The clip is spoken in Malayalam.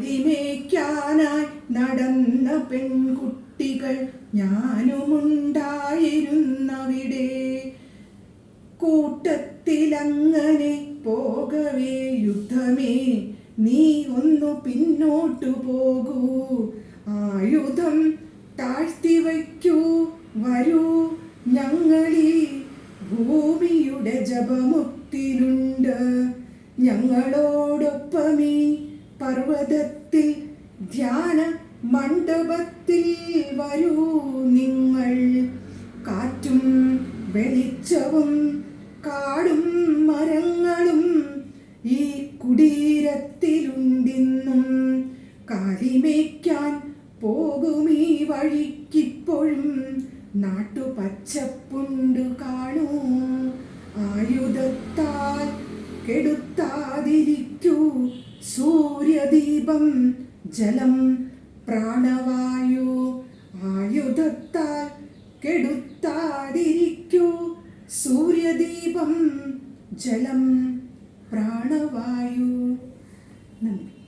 കാലിമേയ്ക്കാനായി നടന്ന പെൺകുട്ടികൾ ഞാനുമുണ്ടായിരുന്നവിടെ. കൂട്ടത്തിലങ്ങനെ പോകവേ യുദ്ധമേ നീ ഒന്നു പിന്നോട്ടു പോകൂ, ആയുധം താഴ്ത്തി വയ്ക്കൂ, വരൂ ഞങ്ങളീ ഭൂമിയുടെ ജപമുക്തിലുണ്ട്. ഞങ്ങളോടൊപ്പമീ പർവ്വതത്തിൽ ധ്യാന മണ്ഡപത്തിൽ വരൂ നിങ്ങൾ. കാറ്റും വെളിച്ചവും കാടും മരങ്ങളും ഈ കുടീരത്തിലുണ്ടിന്നും. കാലിമേയ്ക്കാൻ പോകുമീ വഴിക്കിപ്പോഴും നാട്ടുപച്ചപ്പുണ്ടു കാണൂ. ആയുധത്താൽ കെടുത്താതിരിക്കൂ സൂര്യദീപം ജലം പ്രാണവായു. ആയുധത്താൽ കെടുത്താതിരിക്കൂ സൂര്യദീപം ജലം പ്രാണവായു. നന്ദി.